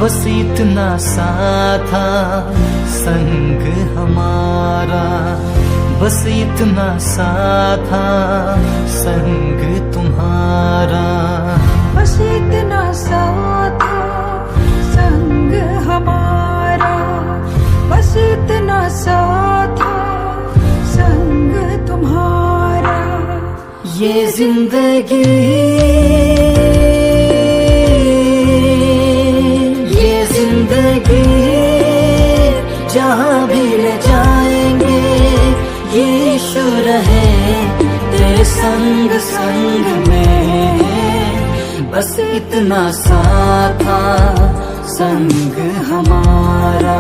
बस इतना सा था संग हमारा, बस इतना सा था संग तुम्हारा, बस इतना सा था संग हमारा, बस इतना सा था संग तुम्हारा। ये जिंदगी जहाँ भी ले जाएंगे यीशु रहे तेरे संग संग में। बस इतना सा था संग हमारा,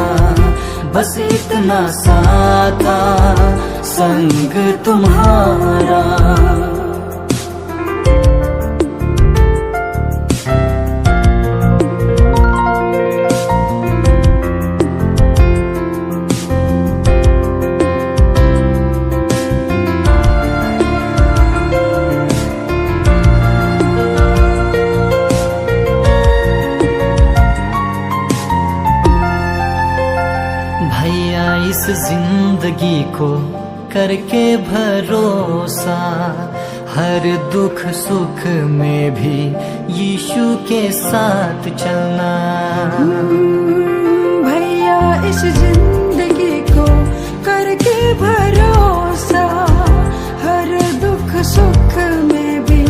बस इतना सा था संग तुम्हारा। इस जिंदगी को करके भरोसा, हर दुख सुख में भी यीशु के साथ चलना। भैया इस जिंदगी को करके भरोसा, हर दुख सुख में भी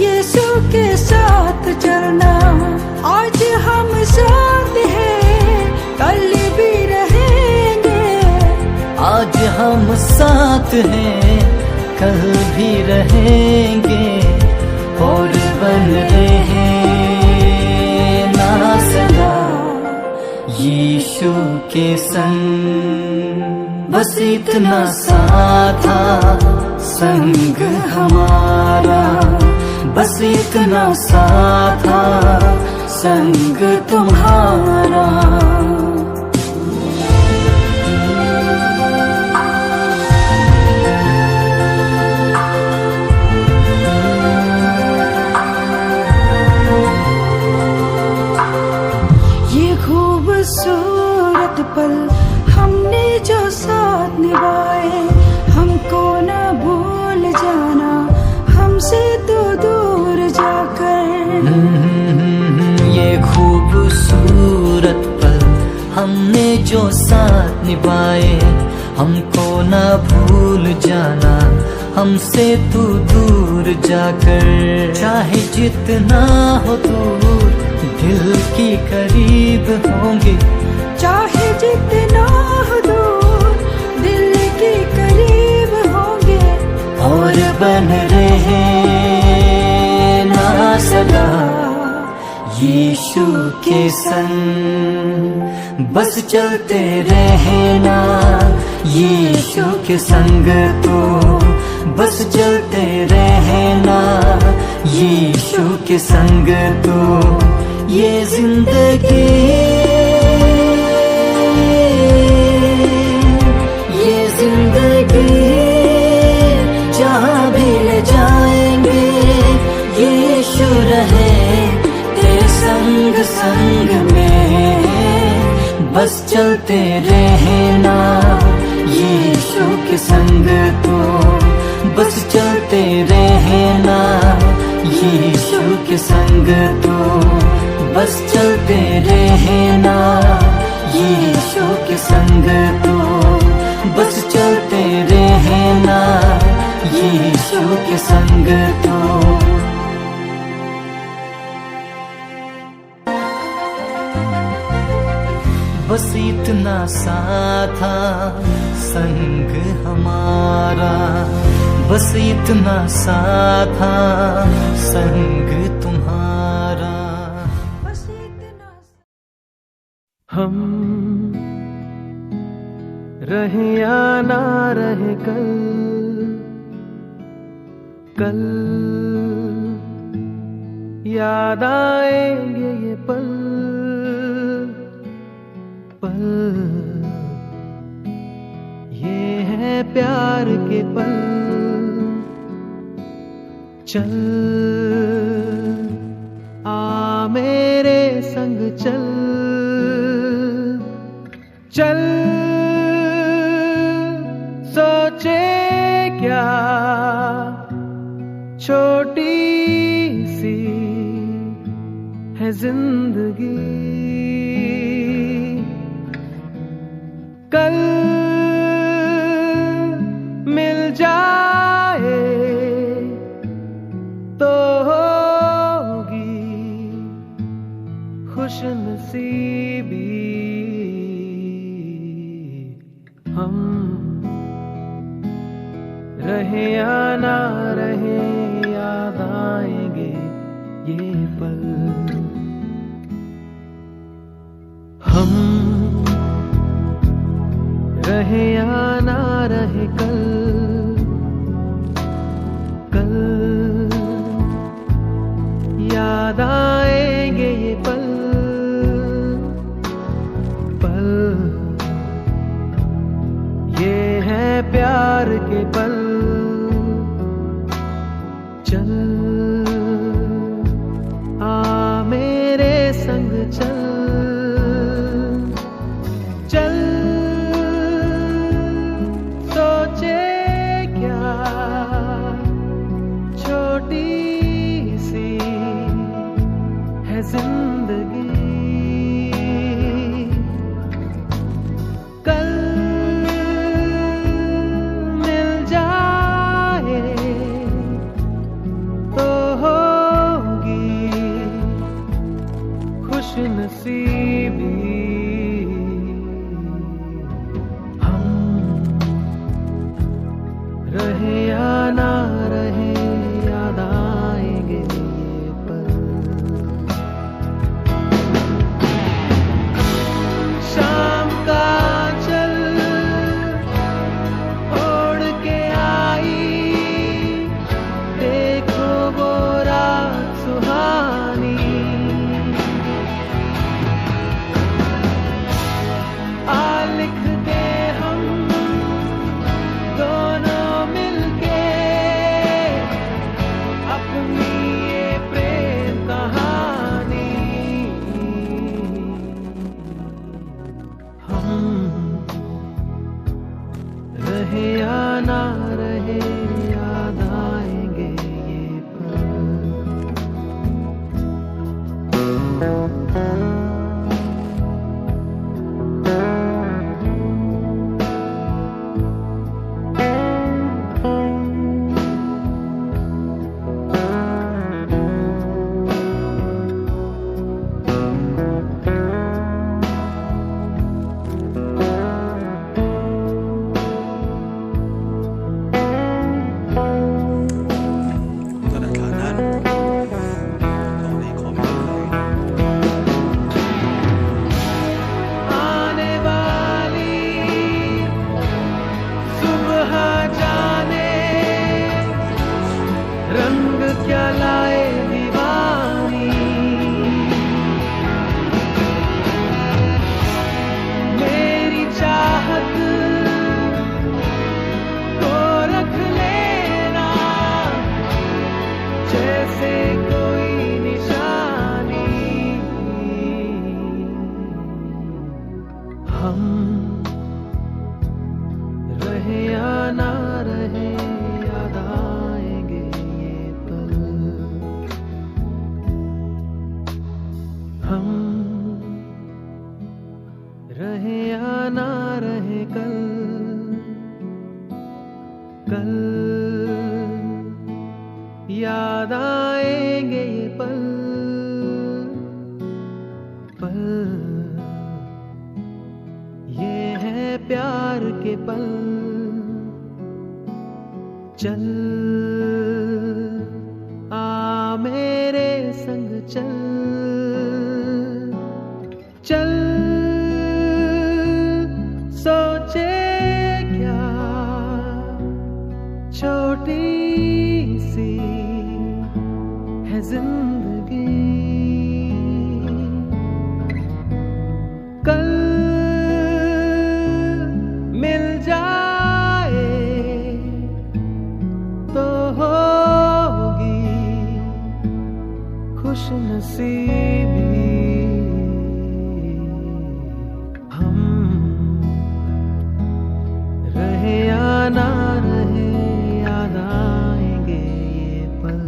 यीशु के साथ चलना। आज हम साथ हैं कल भी आज हम साथ हैं कल भी रहेंगे और बन रहे ना सदा यीशु के संग। बस इतना सा था संग हमारा, बस इतना सा था संग तुम्हारा। खूबसूरत पल हमने जो साथ निभाए, हमको न भूल जाना हमसे तो दूर जाकर। ये खूबसूरत पल हमने जो साथ निभाए, हमको न भूल जाना हमसे तू दूर जाकर। चाहे जितना हो दूर दिल की करीब होंगे, चाहे जितना हो दूर दिल की करीब होंगे और बन रहे ना सदा यीशु के संग। बस चलते रहना यीशु के संग तो, बस चलते रहना यीशु के संग तो। ये जिंदगी जहाँ भी ले जाएंगे यीशु रहे तेरे संग संग में। बस चलते रहना यीशु के संग तो, बस चलते रहना यीशु के संग तो, बस चलते रहना यीशु के संग तो, बस चलते रहना यीशु के संग तो। बस इतना सा था संग हमारा, बस इतना सा था संग तुम्हारा। बस इतना हम रहे या ना रहे कल, कल याद आएंगे ये पल पल। ये है प्यार के पल। चल आ मेरे संग चल, है जिंदगी। कल मिल जाए तो होगी खुशनसीबी। हम रहे या ना रहे याद आएंगे ये पल। हम रहे या ना रहे कल, कल याद आएंगे ये पल, पल ये है प्यार के पल। चल आ मेरे संग चल, चल सोचे क्या छोटी सी है जिंदगी। कल मिल जाए तो होगी खुशनसीबी। हम रहे या ना रहे याद आएंगे ये पल। शाम का चल ओढ़ के आई, देखो वो रात सुहानी। आ लिख दे हम दोनों मिलके अपनी ये प्रेम कहानी। हम रहे या ना रहे याद आएंगे ये पल। आने वाली सुबह जाने रंग क्या लाए दीवानी। मेरी चाहत को रख लेना जैसे कोई निशानी। हम रहे या ना रहे याद आएंगे ये पल। हम रहे या ना रहे कल, कल याद आएंगे ये पल, पल ये है प्यार के पल। चल आ मेरे संग चल, चल सोचे क्या छोटी सी है जिंदगी। कल मिल जाए तो होगी खुशनसीबी। हम रहे या ना रहे याद आएंगे ये पल।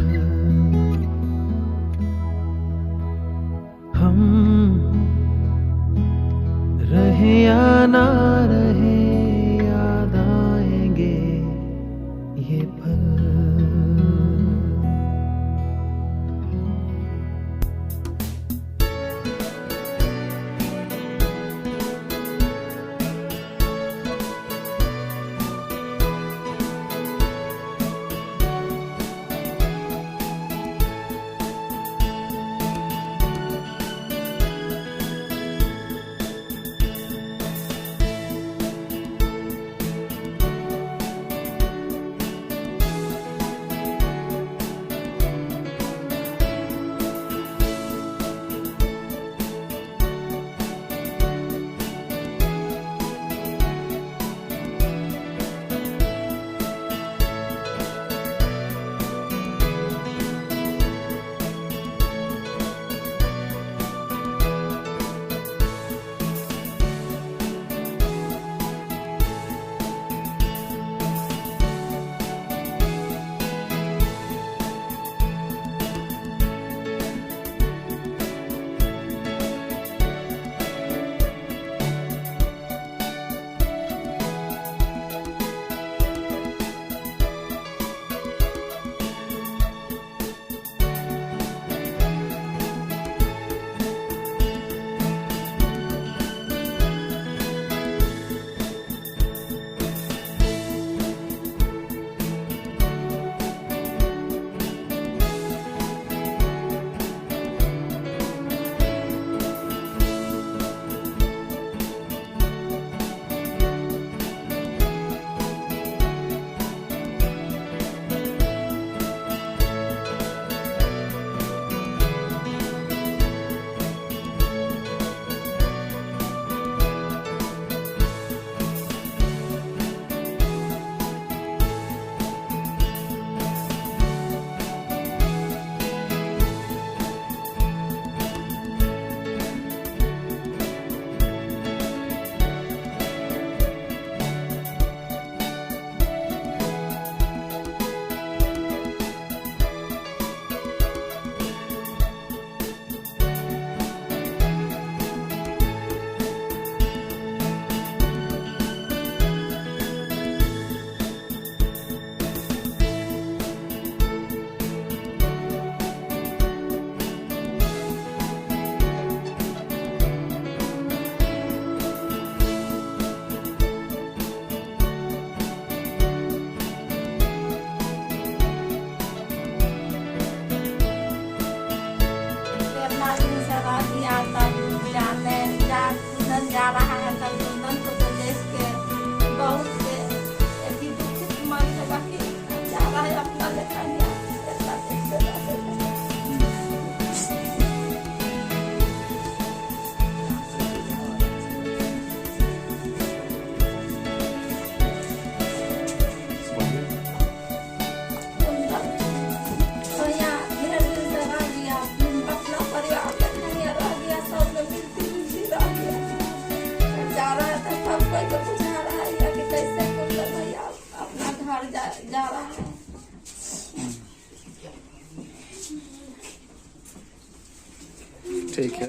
जा रहा है तो सब कोई को पूछा रहा है कि कैसे कुंदन भैया अपना घर जा रहा है। ठीक है।